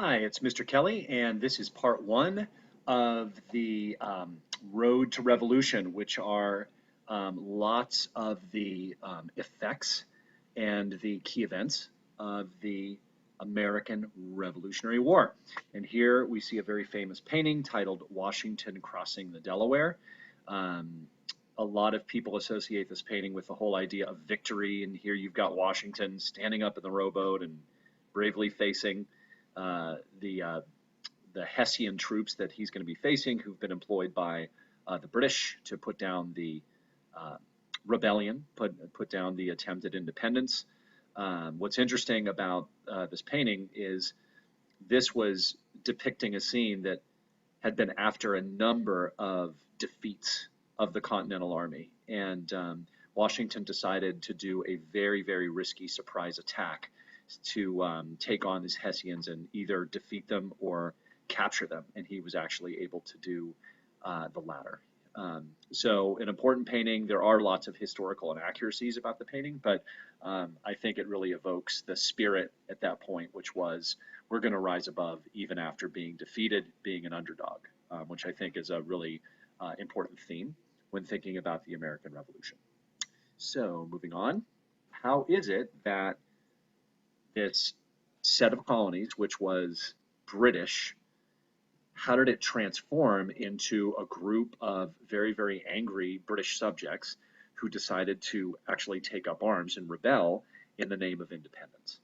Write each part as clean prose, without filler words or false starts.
Hi, it's Mr. Kelly, and this is part one of the Road to Revolution, which are lots of the effects and the key events of the American Revolutionary War. And here we see a very famous painting titled Washington Crossing the Delaware. Um, a lot of people associate this painting with the whole idea of victory, and here you've got Washington standing up in the rowboat and bravely facing uh, the uh, the Hessian troops that he's going to be facing, who've been employed by the British to put down the uh, rebellion, put down the attempted independence. What's interesting about this painting is this was depicting a scene that had been after a number of defeats of the Continental Army, and Washington decided to do a very, very risky surprise attack to take on these Hessians and either defeat them or capture them, and he was actually able to do the latter. So an important painting. There are lots of historical inaccuracies about the painting, but I think it really evokes the spirit at that point, which was we're going to rise above even after being defeated, being an underdog, which I think is a really important theme when thinking about the American Revolution. So moving on, how is it that this set of colonies, which was British, how did it transform into a group of very, very angry British subjects who decided to actually take up arms and rebel in the name of independence?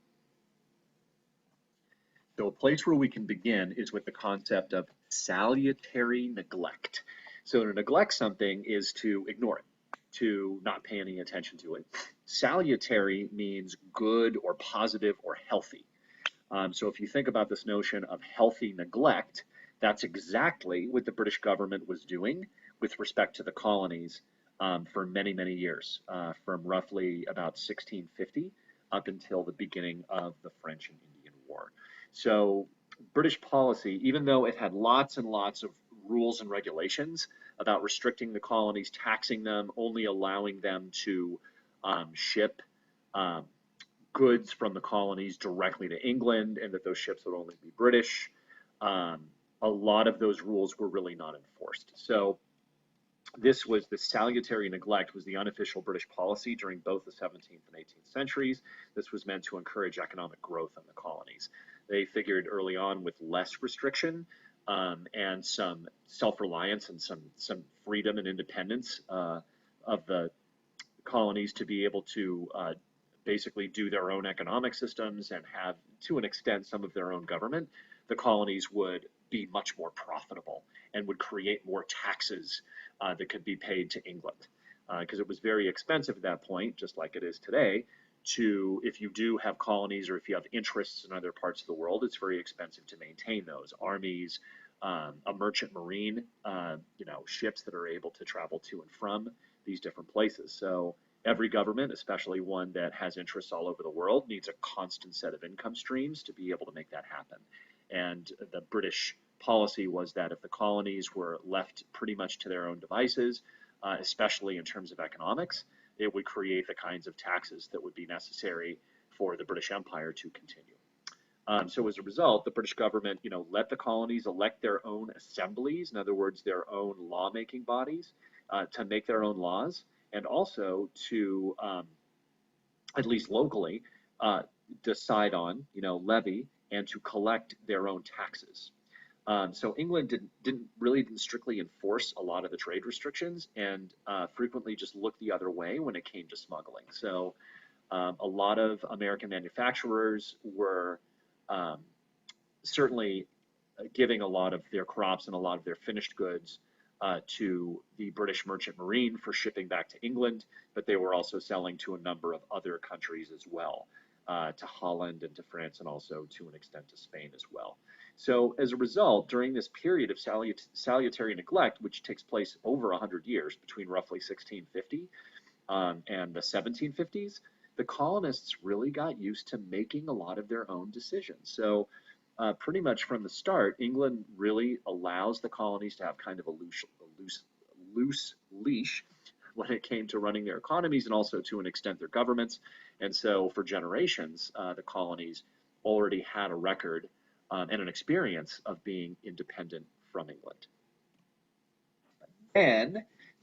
So a place where we can begin is with the concept of salutary neglect. So to neglect something is to ignore it, to not pay any attention to it. Salutary means good or positive or healthy. So if you think about this notion of healthy neglect, that's exactly what the British government was doing with respect to the colonies for many, many years, from roughly about 1650 up until the beginning of the French and Indian War. So British policy, even though it had lots and lots of rules and regulations about restricting the colonies, taxing them, only allowing them to ship um, goods from the colonies directly to England, and that those ships would only be British. Um, a lot of those rules were really not enforced. So this was the salutary neglect was the unofficial British policy during both the 17th and 18th centuries. This was meant to encourage economic growth in the colonies. They figured early on with less restriction and some self-reliance and some freedom and independence of the colonies to be able to basically do their own economic systems and have, to an extent, some of their own government, the colonies would be much more profitable and would create more taxes that could be paid to England. Because it was very expensive at that point, just like it is today, to, if you do have colonies or if you have interests in other parts of the world, it's very expensive to maintain those armies, a merchant marine, ships that are able to travel to and from these different places. So every government, especially one that has interests all over the world, needs a constant set of income streams to be able to make that happen. And the British policy was that if the colonies were left pretty much to their own devices, especially in terms of economics, it would create the kinds of taxes that would be necessary for the British Empire to continue. So as a result, the British government, let the colonies elect their own assemblies, in other words, their own lawmaking bodies, to make their own laws, and also to, at least locally, uh, decide on, levy and to collect their own taxes. So England didn't strictly enforce a lot of the trade restrictions and frequently just looked the other way when it came to smuggling. So a lot of American manufacturers were um, certainly giving a lot of their crops and a lot of their finished goods to the British Merchant Marine for shipping back to England, but they were also selling to a number of other countries as well, to Holland and to France, and also to an extent to Spain as well. So as a result, during this period of salutary neglect, which takes place over 100 years, between roughly 1650 and the 1750s, the colonists really got used to making a lot of their own decisions. So pretty much from the start, England really allows the colonies to have kind of a loose leash when it came to running their economies and also to an extent their governments. And so for generations, the colonies already had a record and an experience of being independent from England. And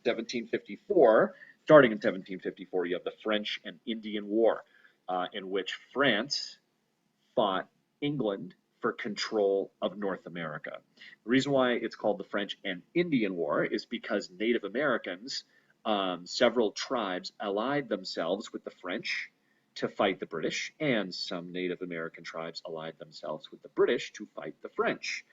1754, starting in 1754, you have the French and Indian War, in which France fought England for control of North America. The reason why it's called the French and Indian War is because Native Americans, several tribes allied themselves with the French to fight the British, and some Native American tribes allied themselves with the British to fight the French.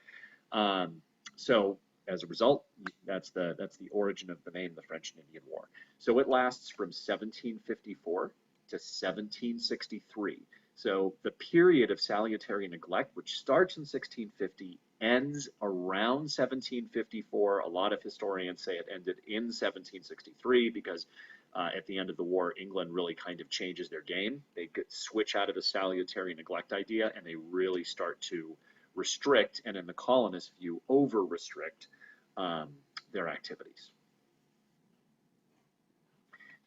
So as a result, that's the origin of the name, the French and Indian War. So it lasts from 1754 to 1763. So the period of salutary neglect, which starts in 1650, ends around 1754. A lot of historians say it ended in 1763 because at the end of the war, England really kind of changes their game. They switch out of the salutary neglect idea and they really start to restrict, and in the colonist view, over-restrict their activities.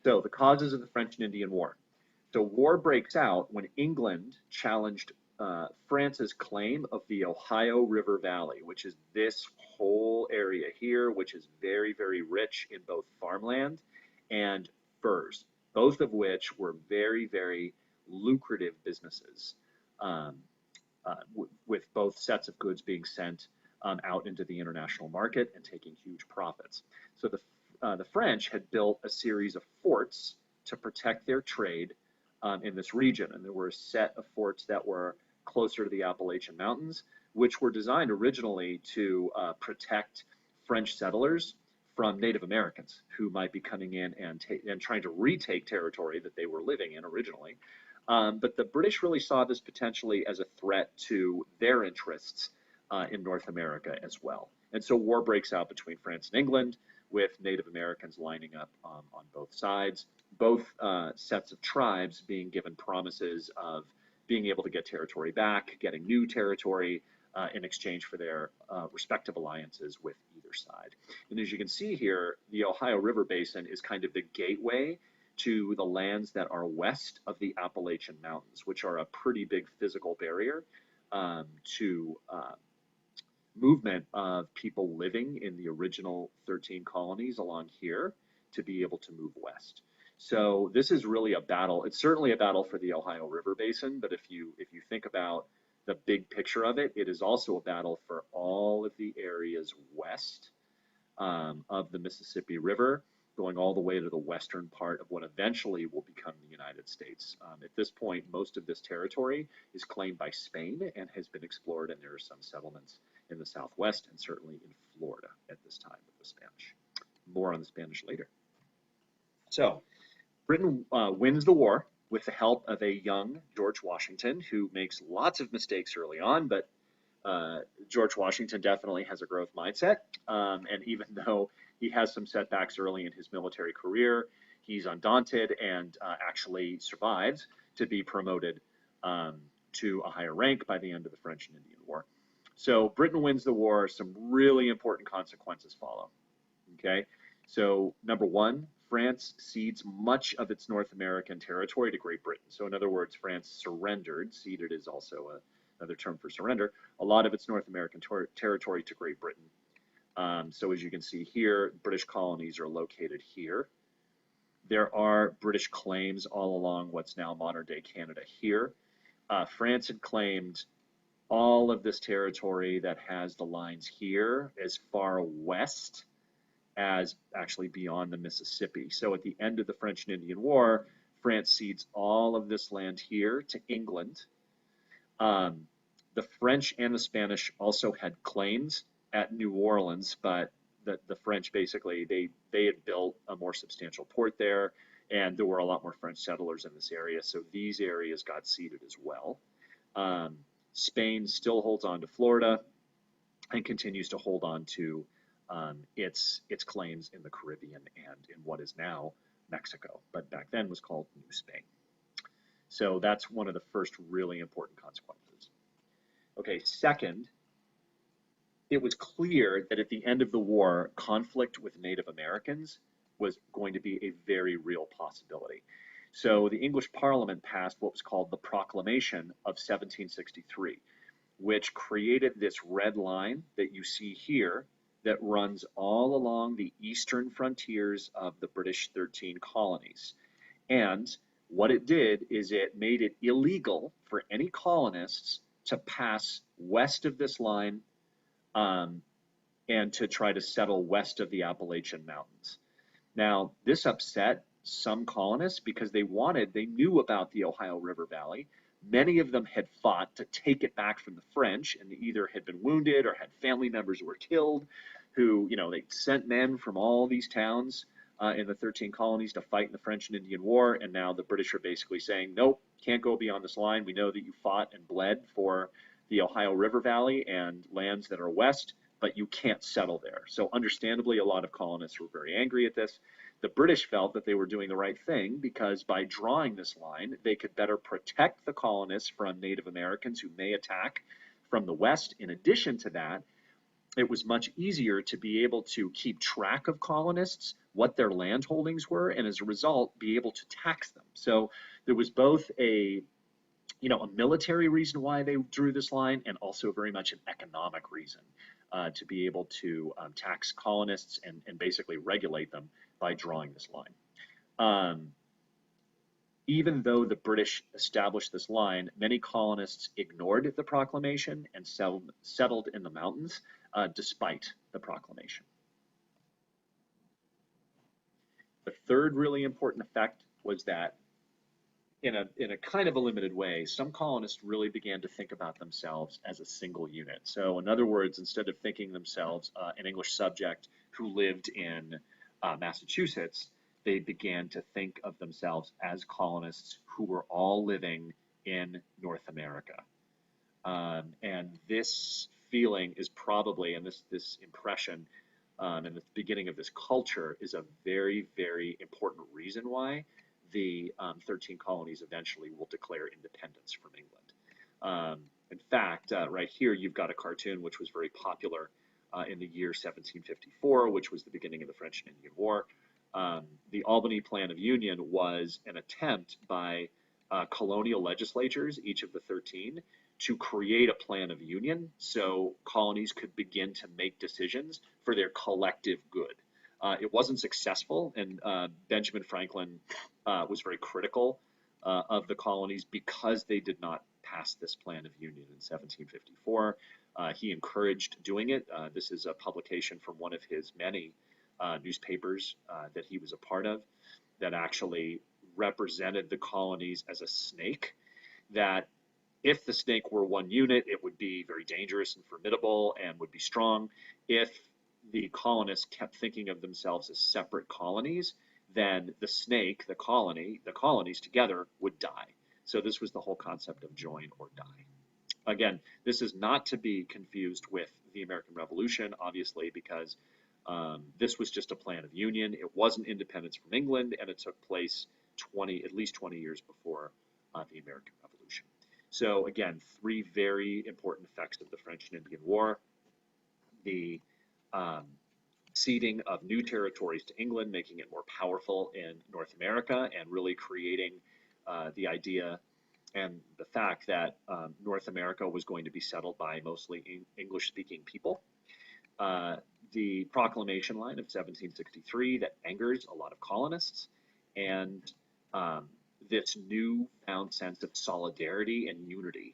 So the causes of the French and Indian War. So war breaks out when England challenged France's claim of the Ohio River Valley, which is this whole area here, which is very, very rich in both farmland and furs, both of which were very, very lucrative businesses, with both sets of goods being sent out into the international market and taking huge profits. So the French had built a series of forts to protect their trade in this region. And there were a set of forts that were closer to the Appalachian Mountains, which were designed originally to protect French settlers from Native Americans who might be coming in and trying to retake territory that they were living in originally. But the British really saw this potentially as a threat to their interests in North America as well. And so war breaks out between France and England, with Native Americans lining up on both sides, both sets of tribes being given promises of being able to get territory back, getting new territory in exchange for their respective alliances with either side. And as you can see here, the Ohio River Basin is kind of the gateway to the lands that are west of the Appalachian Mountains, which are a pretty big physical barrier to movement of people living in the original 13 colonies along here to be able to move west. So this is really a battle. It's certainly a battle for the Ohio River Basin, but if you think about the big picture of it, it is also a battle for all of the areas west of the Mississippi River, going all the way to the western part of what eventually will become the United States. At this point, most of this territory is claimed by Spain and has been explored, and there are some settlements in the Southwest and certainly in Florida at this time with the Spanish. More on the Spanish later. So Britain wins the war with the help of a young George Washington, who makes lots of mistakes early on, but George Washington definitely has a growth mindset. And even though he has some setbacks early in his military career, he's undaunted and actually survives to be promoted to a higher rank by the end of the French and Indian War. So Britain wins the war. Some really important consequences follow. Okay, so number one, France cedes much of its North American territory to Great Britain. So in other words, France surrendered. Ceded is also another term for surrender. A lot of its North American territory to Great Britain. So as you can see here, British colonies are located here. There are British claims all along what's now modern-day Canada here. France had claimed all of this territory that has the lines here as far west as actually beyond the Mississippi. So at the end of the French and Indian War, France cedes all of this land here to England. The French and the Spanish also had claims at New Orleans, but the French basically, they had built a more substantial port there, and there were a lot more French settlers in this area, so these areas got ceded as well. Spain still holds on to Florida and continues to hold on to its claims in the Caribbean and in what is now Mexico, but back then was called New Spain. So that's one of the first really important consequences. Okay, second, it was clear that at the end of the war, conflict with Native Americans was going to be a very real possibility. So the English Parliament passed what was called the Proclamation of 1763, which created this red line that you see here that runs all along the eastern frontiers of the British 13 colonies. And what it did is it made it illegal for any colonists to pass west of this line, um, and to try to settle west of the Appalachian Mountains. Now, this upset some colonists because they knew about the Ohio River Valley. Many of them had fought to take it back from the French and either had been wounded or had family members who were killed, who, they sent men from all these towns in the 13 colonies to fight in the French and Indian War. And now the British are basically saying, nope, can't go beyond this line. We know that you fought and bled for the Ohio River Valley and lands that are west, but you can't settle there. So understandably, a lot of colonists were very angry at this. The British felt that they were doing the right thing because by drawing this line, they could better protect the colonists from Native Americans who may attack from the west. In addition to that, it was much easier to be able to keep track of colonists, what their land holdings were, and as a result, be able to tax them. So there was both a military reason why they drew this line, and also very much an economic reason to be able to tax colonists and basically regulate them by drawing this line. Even though the British established this line, many colonists ignored the proclamation and settled in the mountains despite the proclamation. The third really important effect was that in a kind of a limited way, some colonists really began to think about themselves as a single unit. So in other words, instead of thinking themselves an English subject who lived in Massachusetts, they began to think of themselves as colonists who were all living in North America. And this feeling is probably, and this impression and the beginning of this culture is a very, very important reason why the 13 colonies eventually will declare independence from England. In fact, right here, you've got a cartoon which was very popular in the year 1754, which was the beginning of the French and Indian War. The Albany Plan of Union was an attempt by colonial legislatures, each of the 13, to create a plan of union so colonies could begin to make decisions for their collective good. It wasn't successful, and Benjamin Franklin was very critical of the colonies because they did not pass this plan of union in 1754. He encouraged doing it. This is a publication from one of his many newspapers that he was a part of that actually represented the colonies as a snake, that if the snake were one unit, it would be very dangerous and formidable and would be strong. If the colonists kept thinking of themselves as separate colonies, then the snake, the colonies together would die. So this was the whole concept of join or die. Again, this is not to be confused with the American Revolution, obviously, because this was just a plan of union. It wasn't independence from England, and it took place at least 20 years before the American Revolution. So again, three very important effects of the French and Indian War: the ceding of new territories to England, making it more powerful in North America, and really creating the idea and the fact that North America was going to be settled by mostly English-speaking people. The proclamation line of 1763 that angers a lot of colonists, and this newfound sense of solidarity and unity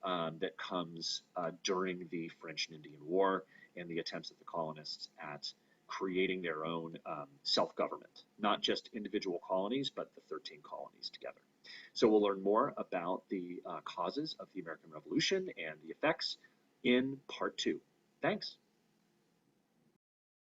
that comes during the French and Indian War and the attempts of the colonists at creating their own self-government, not just individual colonies, but the 13 colonies together. So we'll learn more about the causes of the American Revolution and the effects in part 2. Thanks.